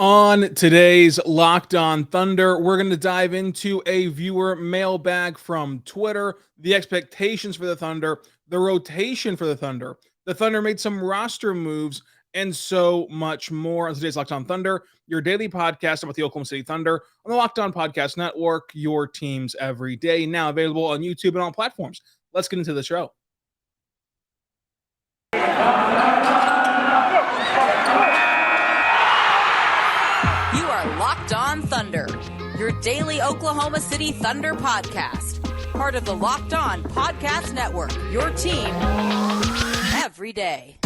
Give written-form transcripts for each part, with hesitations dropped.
On today's Locked On Thunder, we're going to dive into a viewer mailbag from Twitter, the expectations for the Thunder, the rotation for the Thunder. The Thunder made some roster moves and so much more. On today's Locked On Thunder, your daily podcast about the Oklahoma City Thunder on the Locked On Podcast Network, your teams every day, now available on YouTube and all platforms. Let's get into the show. Locked On Thunder, your daily Oklahoma City Thunder podcast. Part of the Locked On Podcast Network, your team every day.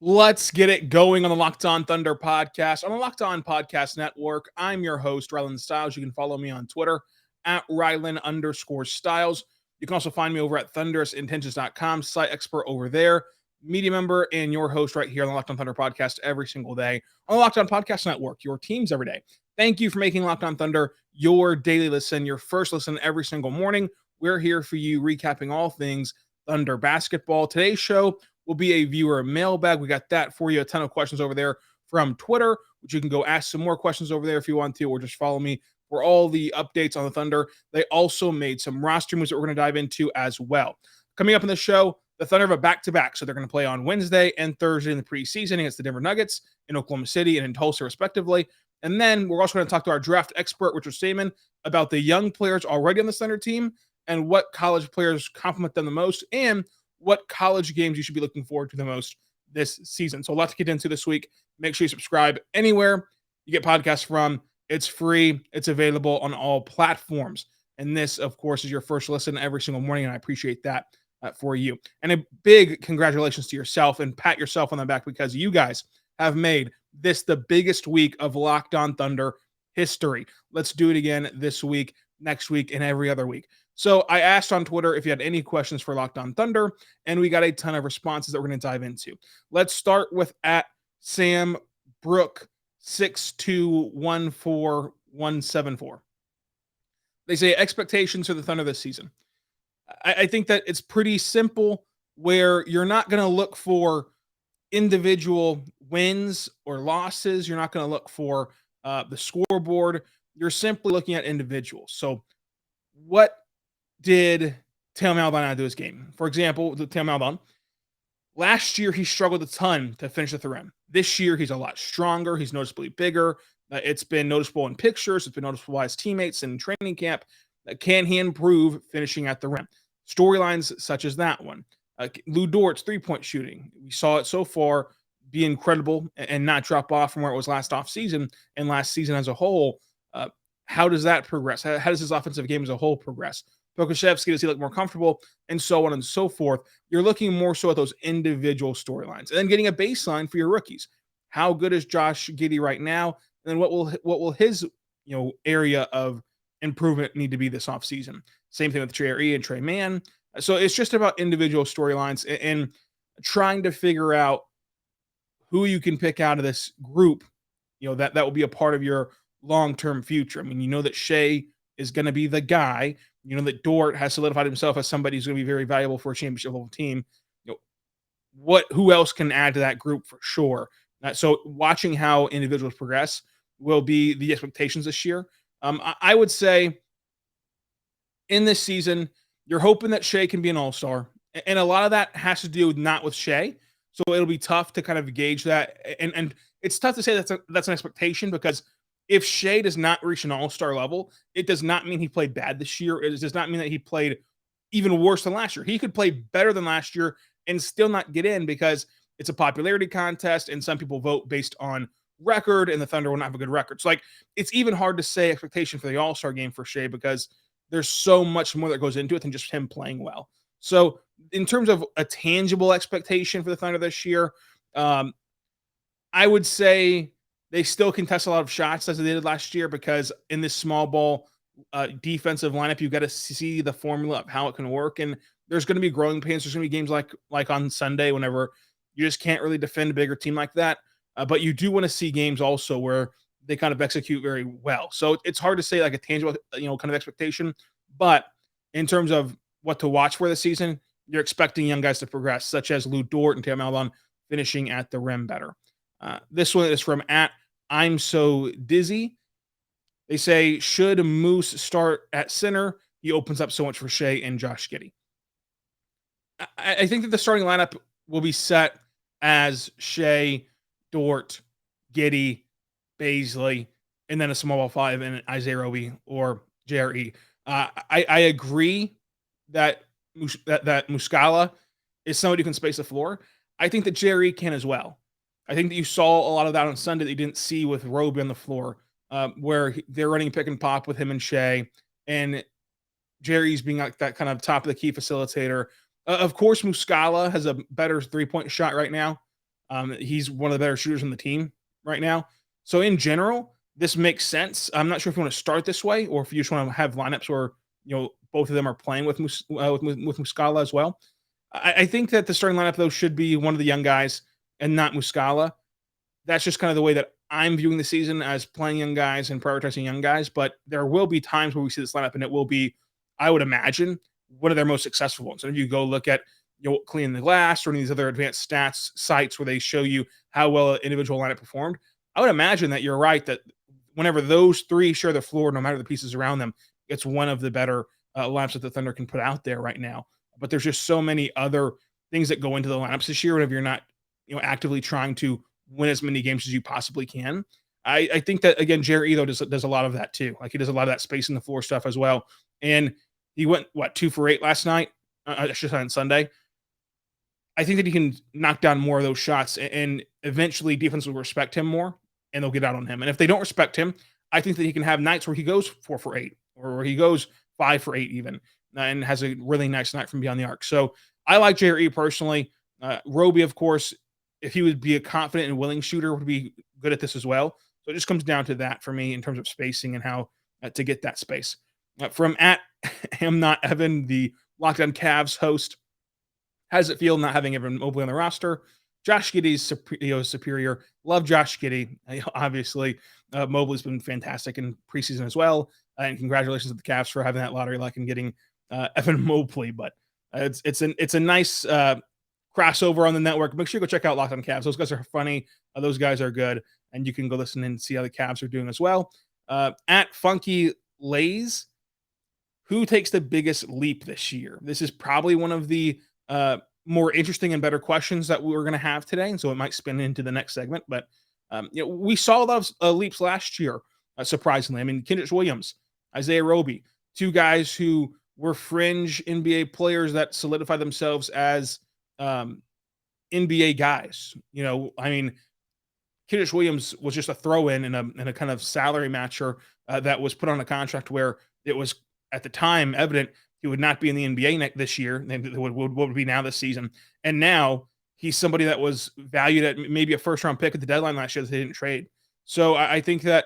Let's get it going on the Locked On Thunder podcast on the Locked On Podcast Network. I'm your host, Rylan Stiles. You can follow me on Twitter at Rylan_Stiles. You can also find me over at thunderousintentions.com, site expert over there, media member, and your host right here on the Locked On Thunder podcast every single day on the Locked On Podcast Network, your teams every day. Thank you for making Locked On Thunder your daily listen, your first listen every single morning. We're here for you, recapping all things Thunder basketball. Today's show will be a viewer mailbag. We got that for you, a ton of questions over there from Twitter, which you can go ask some more questions over there if you want to, or just follow me for all the updates on the Thunder. They also made some roster moves that we're going to dive into as well. Coming up in the show, the Thunder have a back-to-back, so they're going to play on Wednesday and Thursday in the preseason against the Denver Nuggets in Oklahoma City and in Tulsa, respectively. And then we're also going to talk to our draft expert, Richard Stamen, about the young players already on the Thunder team and what college players complement them the most and what college games you should be looking forward to the most this season. So a lot to get into this week. Make sure you subscribe anywhere you get podcasts from. It's free. It's available on all platforms. And this, of course, is your first listen every single morning, and I appreciate that for you. And a big congratulations to yourself and pat yourself on the back because you guys have made this the biggest week of Locked On Thunder history. Let's do it again this week, next week, and every other week. So I asked on Twitter if you had any questions for Locked On Thunder, and we got a ton of responses that we're going to dive into. Let's start with at Sam Brook 6214174. They say expectations for the Thunder this season. I think that it's pretty simple where you're not going to look for individual wins or losses. You're not going to look for the scoreboard. You're simply looking at individuals. So what did Theo Maledon do this game? For example, Theo Maledon, last year he struggled a ton to finish at the rim. This year he's a lot stronger. He's noticeably bigger. It's been noticeable in pictures. It's been noticeable by his teammates in training camp. Can he improve finishing at the rim? Storylines such as that one. Lou Dort's three-point shooting. We saw it so far be incredible and not drop off from where it was last offseason and last season as a whole. How does that progress? How does his offensive game as a whole progress? Pokusevski, does he look more comfortable? And so on and so forth. You're looking more so at those individual storylines. And then getting a baseline for your rookies. How good is Josh Giddey right now? And then what will his area of improvement need to be this offseason? Same thing with Trey and Trey Mann. So it's just about individual storylines and trying to figure out who you can pick out of this group, that will be a part of your long-term future. I mean, you know that Shai is going to be the guy. You know that Dort has solidified himself as somebody who's going to be very valuable for a championship-level team. Who else can add to that group for sure? So watching how individuals progress will be the expectations this year. I would say in this season, you're hoping that Shai can be an all-star. And a lot of that has to do not with Shai. So it'll be tough to kind of gauge that. And it's tough to say that's an expectation because if Shai does not reach an all-star level, it does not mean he played bad this year. It does not mean that he played even worse than last year. He could play better than last year and still not get in because it's a popularity contest and some people vote based on record and the Thunder will not have a good record. So it's even hard to say expectation for the all-star game for Shai because there's so much more that goes into it than just him playing well. So in terms of a tangible expectation for the Thunder this year, I would say they still contest a lot of shots as they did last year because in this small ball defensive lineup, you've got to see the formula of how it can work. And there's going to be growing pains. There's going to be games like on Sunday whenever you just can't really defend a bigger team like that. But you do want to see games also where they kind of execute very well. So it's hard to say like a tangible, kind of expectation. But in terms of what to watch for this season, you're expecting young guys to progress, such as Lou Dort and Theo Maledon finishing at the rim better. This one is from I'm So Dizzy. They say, should Moose start at center? He opens up so much for Shai and Josh Giddey. I think that the starting lineup will be set as Shai, Dort, Giddey, Bazley, and then a small ball five and Isaiah Roby or JRE. I agree that Muscala is somebody who can space the floor. I think that JRE can as well. I think that you saw a lot of that on Sunday that you didn't see with Roby on the floor, where they're running pick and pop with him and Shai, and Jerry's being like that kind of top of the key facilitator. Of course, Muscala has a better 3-point shot right now. He's one of the better shooters on the team right now. So in general, this makes sense. I'm not sure if you want to start this way or if you just want to have lineups where both of them are playing with Muscala as well. I think that the starting lineup though should be one of the young guys and not Muscala. That's just kind of the way that I'm viewing the season, as playing young guys and prioritizing young guys. But there will be times where we see this lineup, and it will be, I would imagine, one of their most successful ones. And if you go look at Clean the Glass or any of these other advanced stats sites where they show you how well an individual lineup performed, I would imagine that you're right, that whenever those three share the floor, no matter the pieces around them, it's one of the better lineups that the Thunder can put out there right now. But there's just so many other things that go into the lineups this year whenever you're not actively trying to win as many games as you possibly can. I think that, again, Jerry though does a lot of that too. Like, he does a lot of that space in the floor stuff as well. And he went 2 for 8 last night, just on Sunday. I think that he can knock down more of those shots, and eventually defense will respect him more and they'll get out on him. And if they don't respect him, I think that he can have nights where he goes 4 for 8 or where he goes 5 for 8 even, and has a really nice night from beyond the arc. So I like JRE personally. Roby, of course, if he would be a confident and willing shooter, would be good at this as well. So it just comes down to that for me in terms of spacing and how to get that space. From am not Evan, the Locked On Cavs host, how does it feel not having Evan Mobley on the roster? Josh Giddey's superior. Love Josh Giddey. Obviously, Mobley's been fantastic in preseason as well. And congratulations to the Cavs for having that lottery luck and getting Evan Mobley. But it's a nice crossover on the network. Make sure you go check out Locked On Cavs. Those guys are funny. Those guys are good. And you can go listen and see how the Cavs are doing as well. At Funky Lays, who takes the biggest leap this year? This is probably one of the more interesting and better questions that we're going to have today. And so it might spin into the next segment. But we saw a lot of leaps last year, surprisingly. I mean, Kendrick Williams, Isaiah Roby, two guys who were fringe NBA players that solidified themselves as NBA guys. I mean, Kendrick Williams was just a throw-in in a kind of salary matcher that was put on a contract where it was at the time evident he would not be in the NBA this year, and what would be now this season. And now he's somebody that was valued at maybe a first-round pick at the deadline last year that they didn't trade. So I think that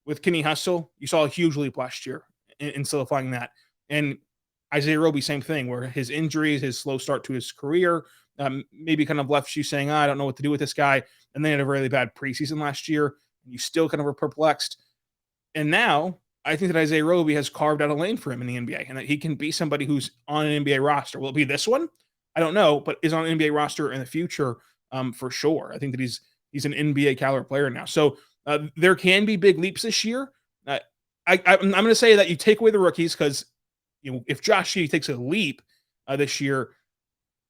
with Kenny Hustle, you saw a huge leap last year in solidifying that. And Isaiah Roby, same thing, where his injuries, his slow start to his career, maybe kind of left you saying, I don't know what to do with this guy. And then he had a really bad preseason last year, and you still kind of were perplexed. And now I think that Isaiah Roby has carved out a lane for him in the NBA, and that he can be somebody who's on an NBA roster. Will it be this one? I don't know, but is on an NBA roster in the future for sure. I think that he's an NBA caliber player now. So there can be big leaps this year. I'm going to say that you take away the rookies, because if Josh Giddey takes a leap this year,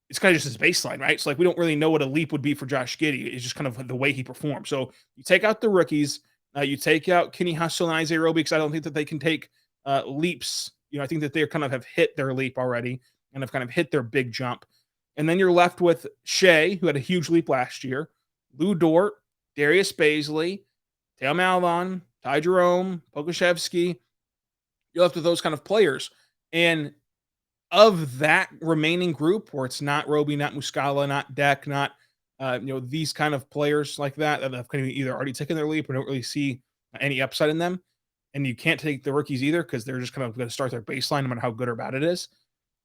it's kind of just his baseline, right? So we don't really know what a leap would be for Josh Giddey. It's just kind of the way he performs. So you take out the rookies, you take out Kenny Hustle and Isaiah Roby, because I don't think that they can take leaps. I think that they kind of have hit their leap already and have kind of hit their big jump. And then you're left with Shai, who had a huge leap last year, Lou Dort, Darius Bazley, Theo Maledon, Ty Jerome, Pokusevski. You're left with those kind of players. And of that remaining group, where it's not Roby, not Muscala, not Deck, not these kind of players like that have kind of either already taken their leap or don't really see any upside in them. And you can't take the rookies either, because they're just kind of going to start their baseline no matter how good or bad it is.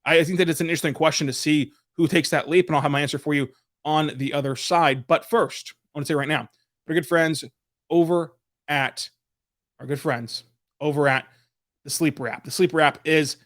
I think that it's an interesting question to see who takes that leap, and I'll have my answer for you on the other side. But first, I want to say right now, our good friends over at the Sleeper app. The Sleeper app is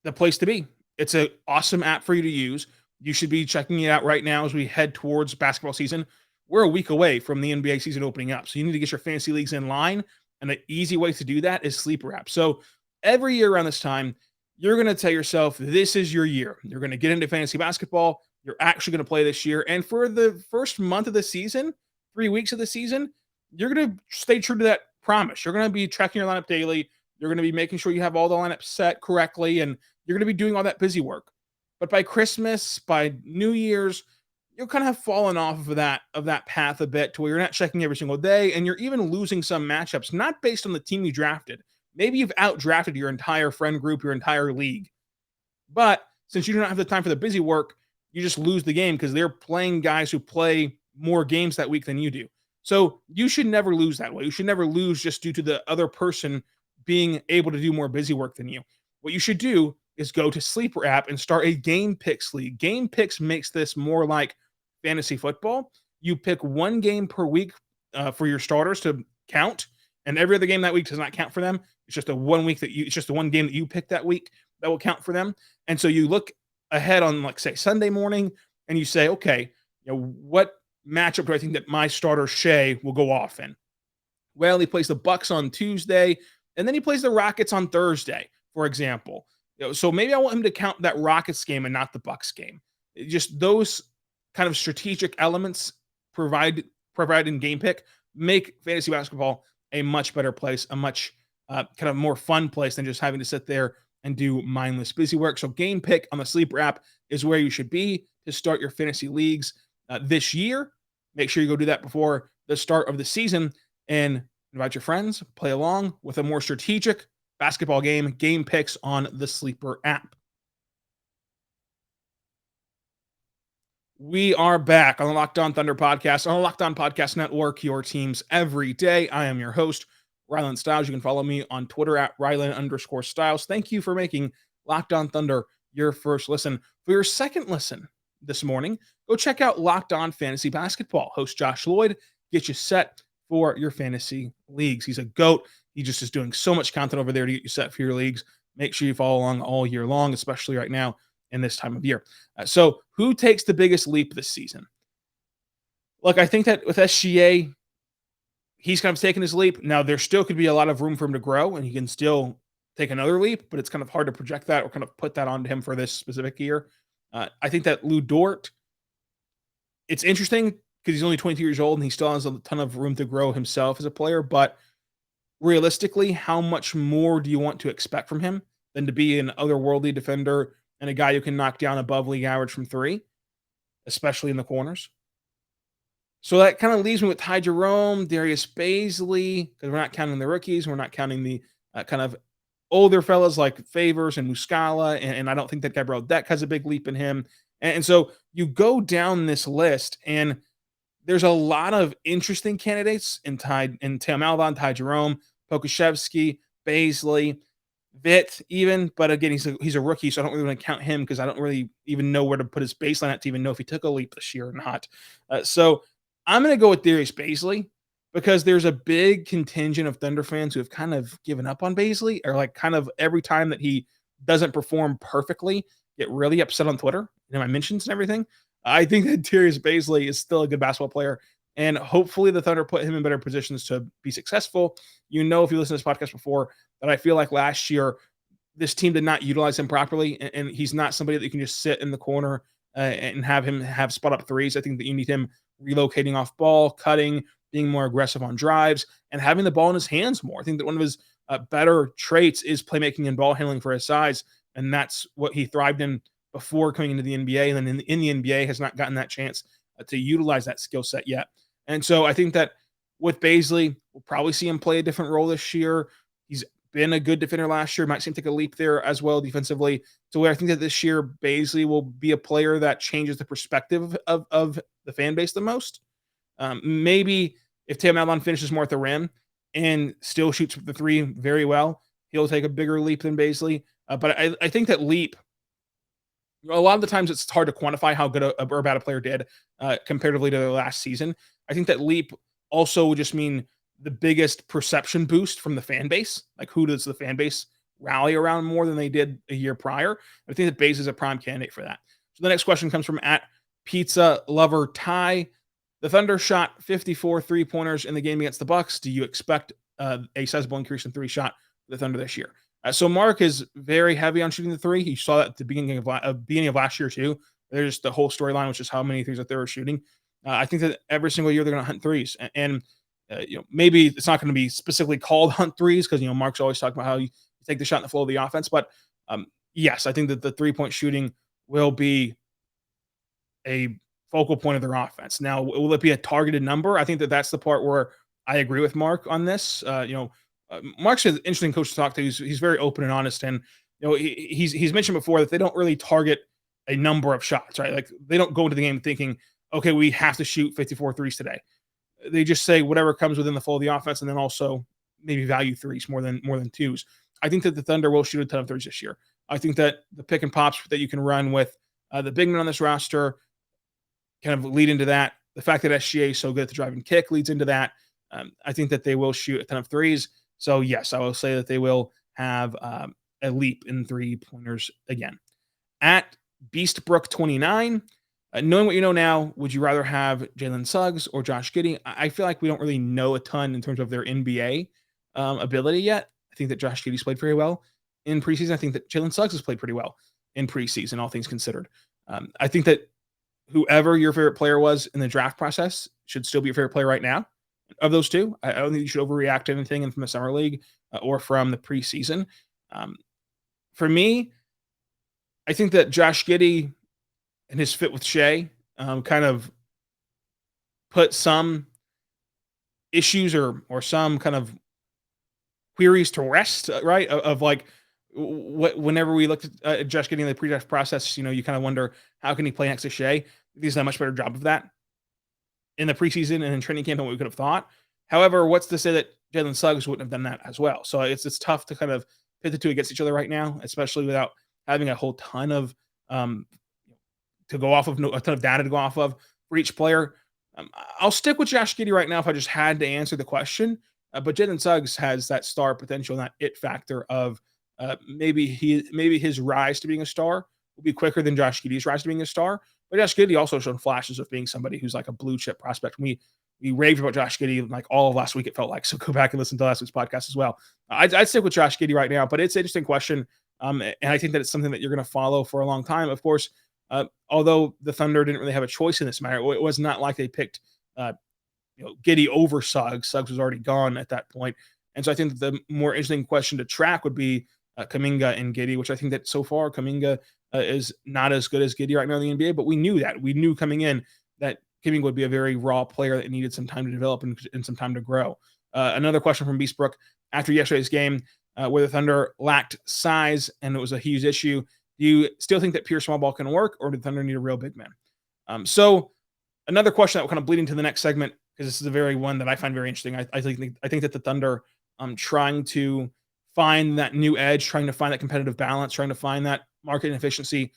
the place to be. It's an awesome app for you to use. You should be checking it out right now as we head towards basketball season. We're a week away from the NBA season opening up. So you need to get your fantasy leagues in line. And the easy way to do that is Sleeper app. So every year around this time, you're going to tell yourself, this is your year. You're going to get into fantasy basketball. You're actually going to play this year. And for the first month of the season, 3 weeks of the season, you're going to stay true to that promise. You're going to be tracking your lineup daily. You're going to be making sure you have all the lineups set correctly. And you're going to be doing all that busy work. But by Christmas, by New Year's, you'll kind of have fallen off of that path a bit to where you're not checking every single day. And you're even losing some matchups, not based on the team you drafted. Maybe you've outdrafted your entire friend group, your entire league. But since you don't have the time for the busy work, you just lose the game because they're playing guys who play more games that week than you do. So you should never lose that way. You should never lose just due to the other person being able to do more busy work than you. What you should do is go to Sleeper app and start a Game Picks league. Game Picks makes this more like fantasy football. You pick one game per week for your starters to count, and every other game that week does not count for them. It's just it's just the one game that you pick that week that will count for them. And so you look ahead on, like, say, Sunday morning, and you say, okay, what matchup do I think that my starter Shai will go off in? Well, he plays the Bucks on Tuesday, and then he plays the Rockets on Thursday, for example. So maybe I want him to count that Rockets game and not the Bucks game. Just those kind of strategic elements provided in Game Pick make fantasy basketball a much better place, a much kind of more fun place than just having to sit there and do mindless busy work. So Game Pick on the Sleeper app is where you should be to start your fantasy leagues this year. Make sure you go do that before the start of the season and invite your friends, play along with a more strategic basketball game, Game Picks on the Sleeper app. We are back on the Locked On Thunder Podcast, on the Locked On Podcast Network, your teams every day. I am your host, Rylan Stiles. You can follow me on Twitter at Rylan_Stiles. Thank you for making Locked On Thunder your first listen. For your second listen this morning, go check out Locked On Fantasy Basketball. Host Josh Lloyd gets you set for your fantasy leagues. He's a GOAT. He just is doing so much content over there to get you set for your leagues. Make sure you follow along all year long, especially right now in this time of year. So who takes the biggest leap this season? Look, I think that with SGA, he's kind of taken his leap. Now, there still could be a lot of room for him to grow, and he can still take another leap, but it's kind of hard to project that or kind of put that onto him for this specific year. I think that Lou Dort, it's interesting because he's only 22 years old and he still has a ton of room to grow himself as a player, but realistically, how much more do you want to expect from him than to be an otherworldly defender and a guy who can knock down above league average from three, especially in the corners? So that kind of leaves me with Ty Jerome, Darius Bazley, because we're not counting the rookies. We're not counting the kind of older fellas like Favors and Muscala, and I don't think that Gabriel Deck has a big leap in him. And so you go down this list, and there's a lot of interesting candidates in Theo Maledon, Ty Jerome, Pokusevski, Bazley, Vit even, but again, he's a rookie, so I don't really want to count him because I don't really even know where to put his baseline at to even know if he took a leap this year or not. So I'm going to go with Darius Bazley because there's a big contingent of Thunder fans who have kind of given up on Bazley, or like kind of every time that he doesn't perform perfectly, get really upset on Twitter in my mentions and everything. I think that Darius Bazley is still a good basketball player, and hopefully the Thunder put him in better positions to be successful. You know, if you listen to this podcast before, that I feel like last year this team did not utilize him properly, and he's not somebody that you can just sit in the corner and have him have spot up threes. I think that you need him relocating off ball, cutting, being more aggressive on drives, and having the ball in his hands more. I think that one of his better traits is playmaking and ball handling for his size, and that's what he thrived in before coming into the NBA, and then in the NBA has not gotten that chance to utilize that skill set yet. And so I think that with Bazley, we'll probably see him play a different role this year. He's been a good defender last year, might seem to take a leap there as well defensively. So I think that this year Bazley will be a player that changes the perspective of the fan base the most. Maybe if Theo Maledon finishes more at the rim and still shoots the three very well, he'll take a bigger leap than Bazley. But I think that leap, a lot of the times it's hard to quantify how good or bad a player did comparatively to the last season. I think that leap also would just mean the biggest perception boost from the fan base. Like, who does the fan base rally around more than they did a year prior. I think that Baze is a prime candidate for that. So the next question comes from @PizzaLoverTy. The Thunder shot 54 3-pointers in the game against the Bucks. Do you expect a sizable increase in 3 shot for the Thunder this year? So Mark is very heavy on shooting the 3. You saw that at the beginning of last year too. There's the whole storyline, which is how many threes that they were shooting. I think that every single year they're going to hunt threes, and maybe it's not going to be specifically called hunt threes because Mark's always talking about how you take the shot in the flow of the offense. But yes, I think that the 3-point shooting will be a focal point of their offense. Now, will it be a targeted number? I think that that's the part where I agree with Mark on this. Mark's an interesting coach to talk to. He's very open and honest, and he's mentioned before that they don't really target a number of shots, right? Like they don't go into the game thinking, okay, we have to shoot 54 threes today. They just say whatever comes within the flow of the offense, and then also maybe value threes more than twos. I think that the Thunder will shoot a ton of threes this year. I think that the pick and pops that you can run with the big men on this roster kind of lead into that. The fact that SGA is so good at the drive and kick leads into that. I think that they will shoot a ton of threes. So yes, I will say that they will have a leap in 3-pointers again. @BeastBrook29, knowing what you know now, would you rather have Jalen Suggs or Josh Giddey? I feel like we don't really know a ton in terms of their NBA ability yet. I think that Josh Giddey's played very well in preseason. I think that Jalen Suggs has played pretty well in preseason, all things considered. I think that whoever your favorite player was in the draft process should still be your favorite player right now of those two. I don't think you should overreact to anything from the summer league or from the preseason. For me, I think that Josh Giddey and his fit with Shai kind of put some issues or some kind of queries to rest, right? Of like whenever we looked at Josh Giddey in the pre-draft process, you kind of wonder how can he play next to Shai? He's done a much better job of that in the preseason and in training camp than what we could have thought. However, what's to say that Jalen Suggs wouldn't have done that as well? So it's tough to kind of pit the two against each other right now, especially without having a whole ton of to go off of, a ton of data to go off of for each player. I'll stick with Josh Giddey right now if I just had to answer the question. But Jalen Suggs has that star potential, that it factor of maybe his rise to being a star will be quicker than Josh Giddey's rise to being a star. But Josh Giddey also shown flashes of being somebody who's like a blue chip prospect. We raved about Josh Giddey like all of last week, it felt like. So go back and listen to last week's podcast as well. I'd stick with Josh Giddey right now, but it's an interesting question. And I think that it's something that you're going to follow for a long time. Of course, although the Thunder didn't really have a choice in this matter, it was not like they picked Giddey over Suggs. Suggs was already gone at that point. And so I think that the more interesting question to track would be Kuminga and Giddey, which I think that so far Kuminga is not as good as Giddey right now in the NBA, but we knew that. We knew coming in that Kuminga would be a very raw player that needed some time to develop and some time to grow. Another question from Beastbrook. After yesterday's game where the Thunder lacked size and it was a huge issue, do you still think that pure small ball can work, or do the Thunder need a real big man? So another question that will kind of bleed into the next segment, because this is a very one that I find very interesting. I think that the Thunder trying to find that new edge, trying to find that competitive balance, trying to find that market efficiency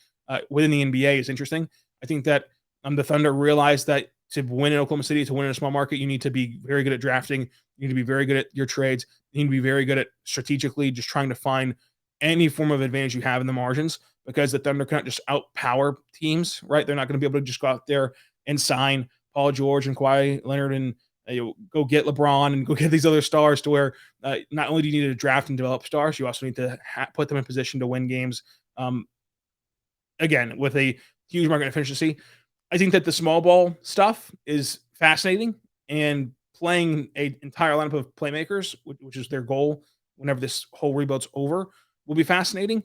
within the NBA is interesting. I think that the Thunder realized that to win in Oklahoma City, to win in a small market, you need to be very good at drafting. You need to be very good at your trades. You need to be very good at strategically just trying to find any form of advantage you have in the margins, because the Thunder cannot just outpower teams, right? They're not going to be able to just go out there and sign Paul George and Kawhi Leonard and go get LeBron and go get these other stars to where not only do you need to draft and develop stars, you also need to put them in position to win games. Again, with a huge market efficiency. I think that the small ball stuff is fascinating, and playing an entire lineup of playmakers, which is their goal whenever this whole rebuild's over, will be fascinating.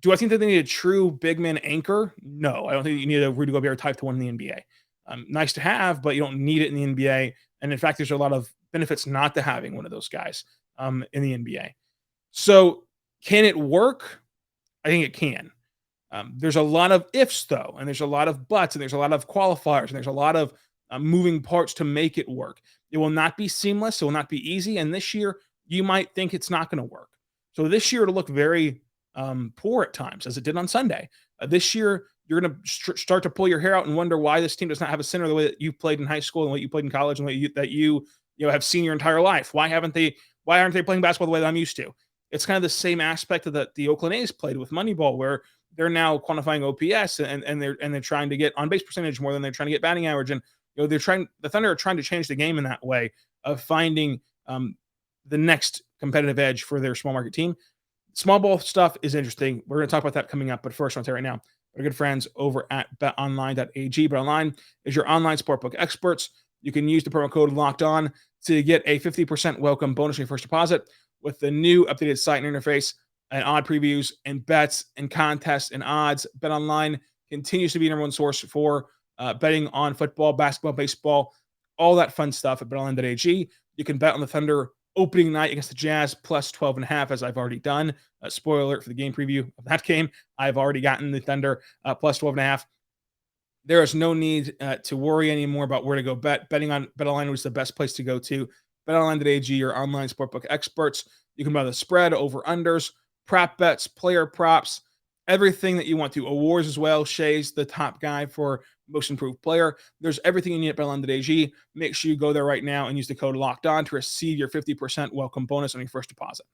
Do I think that they need a true big man anchor? No, I don't think you need a Rudy Gobert type to win in the NBA. Nice to have, but you don't need it in the NBA. And in fact, there's a lot of benefits not to having one of those guys in the NBA. So can it work? I think it can. There's a lot of ifs, though, and there's a lot of buts, and there's a lot of qualifiers, and there's a lot of moving parts to make it work. It will not be seamless. It will not be easy. And this year, you might think it's not going to work. So this year, it'll look very poor at times, as it did on Sunday. This year, you're going to start to pull your hair out and wonder why this team does not have a center the way that you played in high school and what you played in college and that you have seen your entire life. Why aren't they playing basketball the way that I'm used to? It's kind of the same aspect that the Oakland A's played with Moneyball, where they're now quantifying OPS and they're trying to get on base percentage more than they're trying to get batting average. And the Thunder are trying to change the game in that way of finding the next competitive edge for their small market team. Small ball stuff is interesting. We're going to talk about that coming up, but first, I want to tell you right now, our good friends over at BetOnline.ag. BetOnline is your online sportbook experts. You can use the promo code Locked On to get a 50% welcome bonus on your first deposit with the new updated site and interface and odd previews and bets and contests and odds. BetOnline continues to be number one source for betting on football, basketball, baseball, all that fun stuff at BetOnline.ag. You can bet on the Thunder opening night against the Jazz plus 12.5, as I've already done. Spoiler alert for the game preview of that game. I've already gotten the Thunder plus 12.5. There is no need to worry anymore about where to go bet. Betting on BetOnline was the best place to go to. BetOnline.ag, your online sportbook experts. You can buy the spread, over-unders, prop bets, player props, everything that you want to. Awards as well. Shai's the top guy for most improved player. There's everything you need at BetOnline.ag. Make sure you go there right now and use the code Locked On to receive your 50% welcome bonus on your first deposit.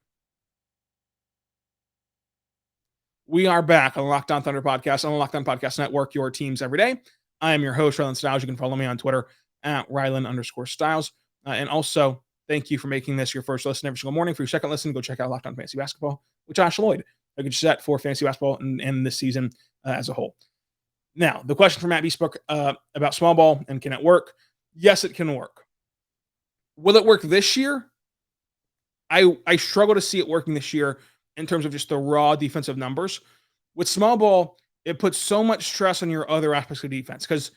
We are back on the Locked On Thunder Podcast on the Locked On Podcast Network, your teams every day. I am your host, Rylan Stiles. You can follow me on Twitter at Rylan_Stiles. And also, thank you for making this your first listen every single morning. For your second listen, go check out Locked On Fantasy Basketball with Josh Lloyd. A good set for fantasy basketball and this season as a whole. Now, the question from Matt Bespoke about small ball and can it work? Yes, it can work. Will it work this year? I struggle to see it working this year in terms of just the raw defensive numbers. With small ball, it puts so much stress on your other aspects of defense because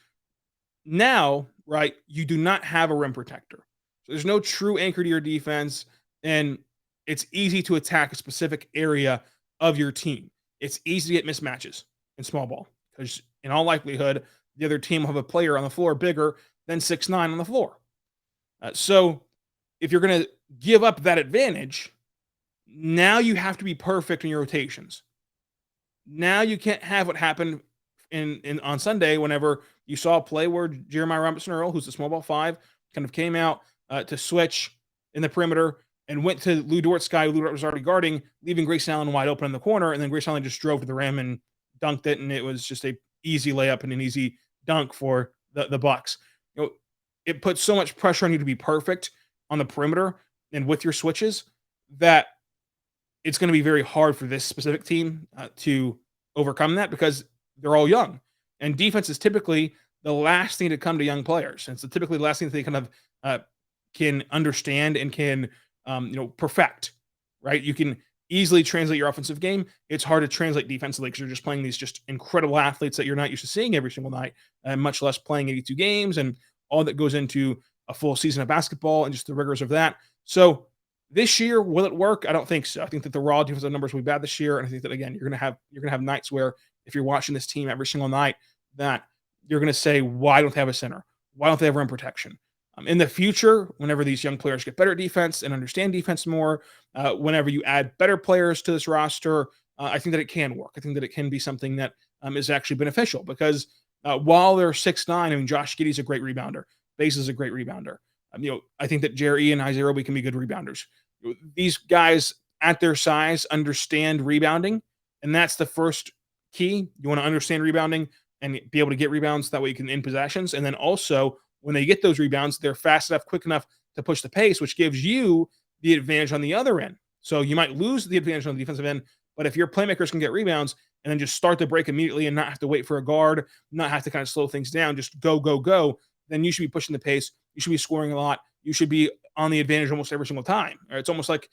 now, right, you do not have a rim protector. So there's no true anchor to your defense, and it's easy to attack a specific area of your team. It's easy to get mismatches in small ball because in all likelihood, the other team will have a player on the floor bigger than 6'9" on the floor. So if you're going to give up that advantage, now you have to be perfect in your rotations. Now you can't have what happened on Sunday whenever you saw a play where Jeremiah Robinson-Earl, who's the small ball 5, kind of came out to switch in the perimeter and went to Lou Dort's guy. Lou Dort was already guarding, leaving Grayson Allen wide open in the corner, and then Grayson Allen just drove to the rim and dunked it, and it was just a easy layup and an easy dunk for the Bucks. It puts so much pressure on you to be perfect on the perimeter and with your switches that it's going to be very hard for this specific team to overcome that because they're all young. And defense is typically the last thing to come to young players. And it's typically the last thing that they kind of can understand and can perfect, right? You can easily translate your offensive game. It's hard to translate defensively because you're just playing these just incredible athletes that you're not used to seeing every single night, and much less playing 82 games and all that goes into a full season of basketball and just the rigors of that. So this year, will it work? I don't think so. I think that the raw defensive numbers will be bad this year, and I think that again, you're gonna have nights where if you're watching this team every single night, that you're gonna say, why don't they have a center? Why don't they have rim protection? In the future, whenever these young players get better at defense and understand defense more, whenever you add better players to this roster, I think that it can work. I think that it can be something that is actually beneficial because while they're 6'9", I mean, Josh Giddey's a great rebounder. Baze is a great rebounder. I think that Jerry and Isaiah Roby can be good rebounders. These guys at their size understand rebounding, and that's the first key. You want to understand rebounding and be able to get rebounds. That way you can end possessions. And then also, when they get those rebounds, they're fast enough, quick enough to push the pace, which gives you the advantage on the other end. So you might lose the advantage on the defensive end, but if your playmakers can get rebounds and then just start the break immediately and not have to wait for a guard, not have to kind of slow things down, just go, then you should be pushing the pace. You should be scoring a lot. You should be on the advantage almost every single time. It's almost like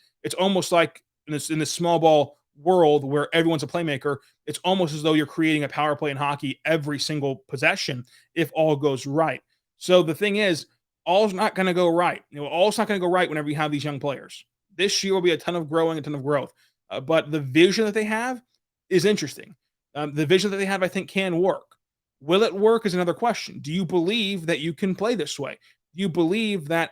in this small ball world where everyone's a playmaker, it's almost as though you're creating a power play in hockey every single possession if all goes right. So the thing is, all's not going to go right. All's not going to go right whenever you have these young players. This year will be a ton of growing, a ton of growth. But the vision that they have is interesting. The vision that they have, I think, can work. Will it work is another question. Do you believe that you can play this way? Do you believe that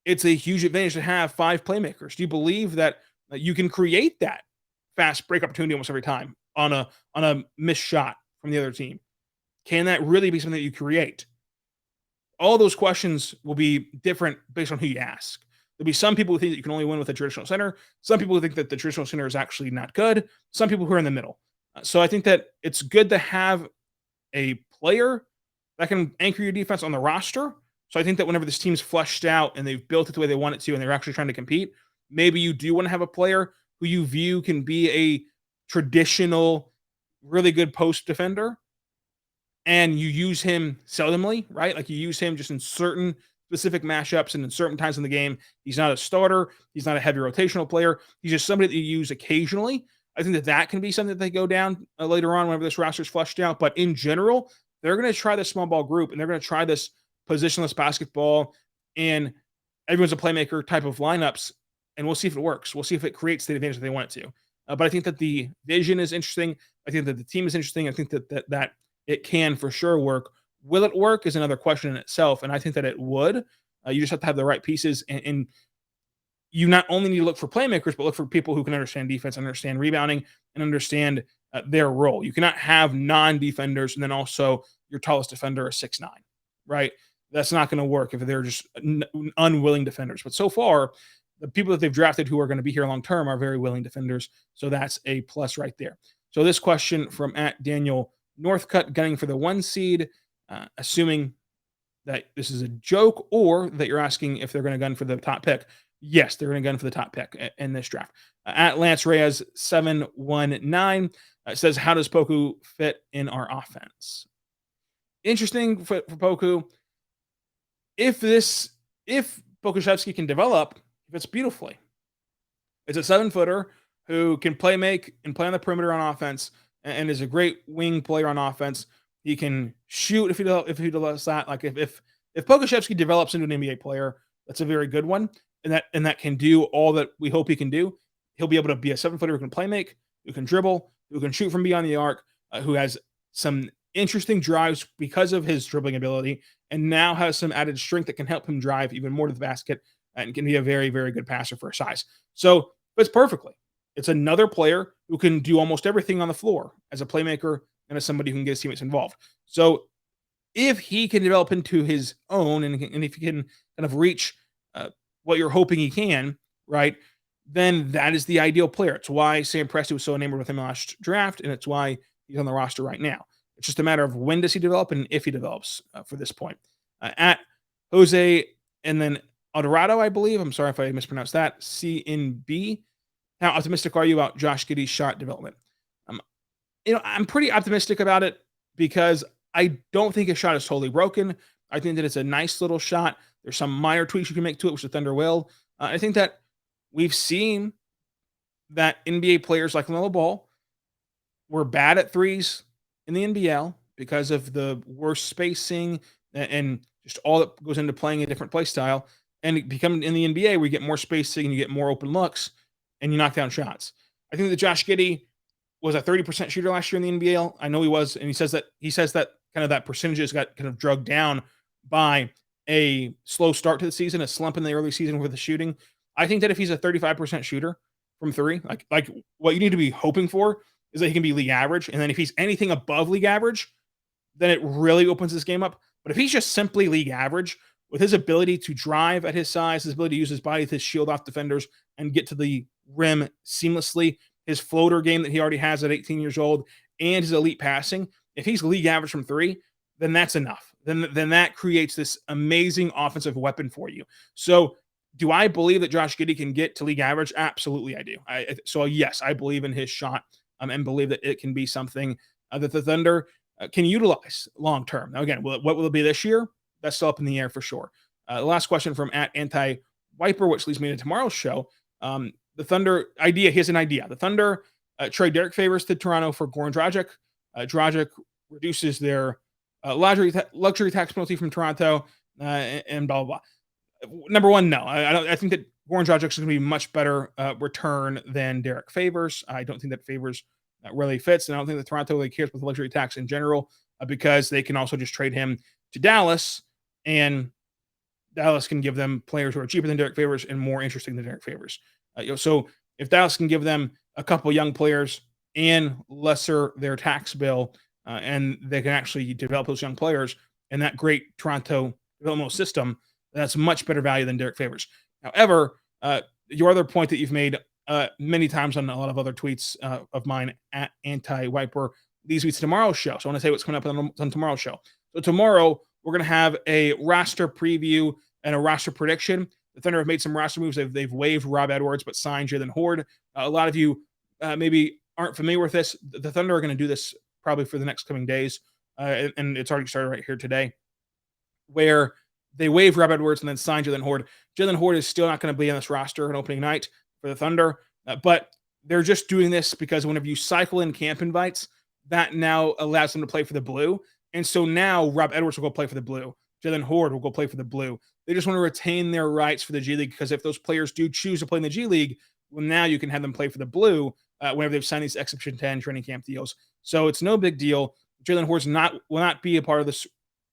it's a huge advantage to have 5 playmakers? Do you believe that you can create that fast break opportunity almost every time on a missed shot from the other team? Can that really be something that you create? All those questions will be different based on who you ask. There'll be some people who think that you can only win with a traditional center. Some people who think that the traditional center is actually not good. Some people who are in the middle. So I think that it's good to have a player that can anchor your defense on the roster. So I think that whenever this team's fleshed out and they've built it the way they want it to, and they're actually trying to compete, maybe you do want to have a player who you view can be a traditional, really good post defender, and you use him seldomly, right? Like you use him just in certain specific matchups and in certain times in the game. He's not a starter. He's not a heavy rotational player. He's just somebody that you use occasionally. I think that that can be something that they go down later on whenever this roster is fleshed out. But in general, they're going to try this small ball group, and they're going to try this positionless basketball and everyone's a playmaker type of lineups, and we'll see if it works. We'll see if it creates the advantage that they want it to. But I think that the vision is interesting. I think that the team is interesting. I think that it can for sure work. Will it work is another question in itself, and I think that it would. You just have to have the right pieces, and you not only need to look for playmakers, but look for people who can understand defense, understand rebounding, and understand their role. You cannot have non-defenders and then also your tallest defender is 6'9", right? That's not going to work if they're just unwilling defenders. But so far, the people that they've drafted who are going to be here long-term are very willing defenders. So that's a plus right there. So this question from @Daniel Northcutt, gunning for the 1 seed, assuming that this is a joke or that you're asking if they're going to gun for the top pick. Yes, they're going to gun for the top pick in this draft. @Lance Reyes 719 says, how does Poku fit in our offense? Interesting for Poku. If Pokusevski can develop, he fits beautifully. It's a 7-footer who can play make and play on the perimeter on offense and is a great wing player on offense. He can shoot if he does that. Like if Pokusevski develops into an NBA player, that's a very good one. And that can do all that we hope he can do. He'll be able to be a 7-footer who can play make, who can dribble, who can shoot from beyond the arc, who has some interesting drives because of his dribbling ability, and now has some added strength that can help him drive even more to the basket and can be a very, very good passer for his size. So fits perfectly. It's another player who can do almost everything on the floor as a playmaker and as somebody who can get his teammates involved. So if he can develop into his own and if he can kind of reach what you're hoping he can, right, then that is the ideal player. It's why Sam Presti was so enamored with him last draft, and it's why he's on the roster right now. It's just a matter of when does he develop and if he develops for this point. @Jose and then Adorado, I believe. I'm sorry if I mispronounced that. CNB. How optimistic are you about Josh Giddey's shot development? I'm pretty optimistic about it because I don't think his shot is totally broken. I think that it's a nice little shot. There's some minor tweaks you can make to it, which the Thunder will. I think that we've seen that NBA players like LaMelo Ball were bad at threes in the NBL because of the worse spacing and just all that goes into playing a different play style. And become in the NBA where you get more spacing and you get more open looks and you knock down shots. I think that Josh Giddey was a 30% shooter last year in the NBL. I know he was, and he says that kind of that percentages got kind of drugged down by a slow start to the season, a slump in the early season with the shooting. I think that if he's a 35% shooter from three, like what you need to be hoping for is that he can be league average. And then if he's anything above league average, then it really opens this game up. But if he's just simply league average, with his ability to drive at his size, his ability to use his body to shield off defenders and get to the rim seamlessly, his floater game that he already has at 18 years old, and his elite passing, if he's league average from three, then that's enough. Then that creates this amazing offensive weapon for you. So do I believe that Josh Giddey can get to league average? Absolutely, I do. So yes, I believe in his shot and believe that it can be something that the Thunder can utilize long-term. Now, again, what will it be this year? That's still up in the air for sure. The last question from @Anti-Wiper, which leads me to tomorrow's show. The Thunder idea. Here's an idea. The Thunder trade Derek Favors to Toronto for Goran Dragic. Dragic reduces their luxury tax penalty from Toronto and blah, blah, blah. Number one, no. I think that Goran Dragic is going to be much better return than Derek Favors. I don't think that Favors really fits, and I don't think that Toronto really cares about the luxury tax in general because they can also just trade him to Dallas, and Dallas can give them players who are cheaper than Derek Favors and more interesting than Derek Favors. So if Dallas can give them a couple young players and lesser their tax bill, and they can actually develop those young players in that great Toronto developmental system, that's much better value than Derek Favors. However, your other point that you've made many times on a lot of other tweets of mine at Anti-Wiper leads me to tomorrow's show. So I want to say what's coming up on tomorrow's show. So tomorrow, we're going to have a roster preview and a roster prediction. The Thunder have made some roster moves. They've waived Rob Edwards, but signed Jalen Horde. A lot of you maybe aren't familiar with this. The Thunder are going to do this probably for the next coming days, and it's already started right here today, where they waive Rob Edwards and then sign Jalen Horde. Jalen Horde is still not going to be on this roster on opening night for the Thunder, but they're just doing this because whenever you cycle in camp invites, that now allows them to play for the Blue. And so now Rob Edwards will go play for the Blue. Jalen Horde will go play for the Blue. They just want to retain their rights for the G League, because if those players do choose to play in the G League, well, now you can have them play for the Blue whenever they've signed these Exhibition 10 training camp deals. So it's no big deal. Jalen Horde will not be a part of this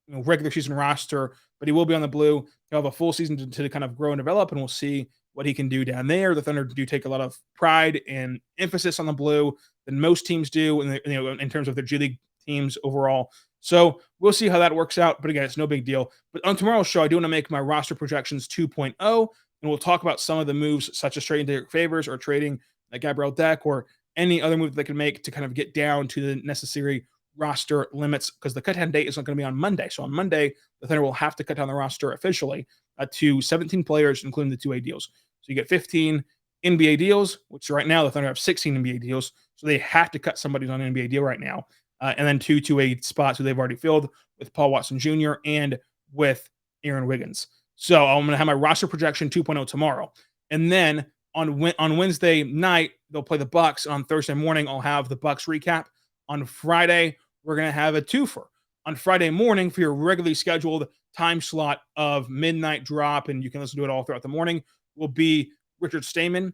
regular season roster, but he will be on the Blue. He'll have a full season to kind of grow and develop, and we'll see what he can do down there. The Thunder do take a lot of pride and emphasis on the Blue than most teams do in terms of their G League teams overall. So we'll see how that works out. But again, it's no big deal. But on tomorrow's show, I do want to make my roster projections 2.0, and we'll talk about some of the moves, such as trading Derek Favors or trading Gabriel Deck or any other move they can make to kind of get down to the necessary roster limits, because the cut-down date is not going to be on Monday. So on Monday, the Thunder will have to cut down the roster officially to 17 players, including the 2A deals. So you get 15 NBA deals, which right now the Thunder have 16 NBA deals. So they have to cut somebody on an NBA deal right now. And then 2 2A spots who they've already filled with Paul Watson Jr. and with Aaron Wiggins. So I'm going to have my roster projection 2.0 tomorrow. And then on Wednesday night, they'll play the Bucks. On Thursday morning, I'll have the Bucks recap. On Friday, we're going to have a twofer. On Friday morning, for your regularly scheduled time slot of midnight drop, and you can listen to it all throughout the morning, will be Richard Stayman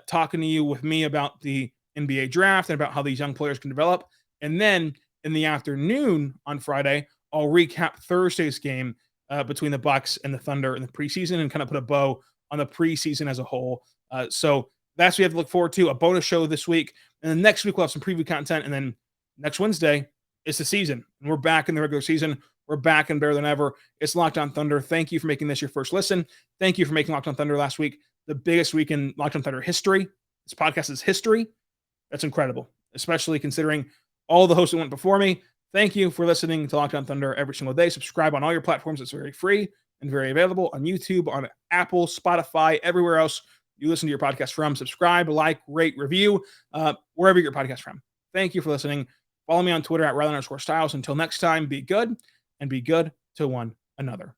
talking to you with me about the NBA draft and about how these young players can develop. And then in the afternoon on Friday, I'll recap Thursday's game between the Bucks and the Thunder in the preseason and kind of put a bow on the preseason as a whole. So that's what we have to look forward to, a bonus show this week. And then next week, we'll have some preview content. And then next Wednesday, it's the season. And we're back in the regular season. We're back and better than ever. It's Locked On Thunder. Thank you for making this your first listen. Thank you for making Locked On Thunder last week the biggest week in Locked On Thunder history. This podcast is history. That's incredible, especially considering all the hosts that went before me. Thank you for listening to Locked On Thunder every single day. Subscribe on all your platforms. It's very free and very available on YouTube, on Apple, Spotify, everywhere else you listen to your podcast from. Subscribe, like, rate, review, wherever you get your podcast from. Thank you for listening. Follow me on Twitter at Rylan_Stiles. Until next time, be good and be good to one another.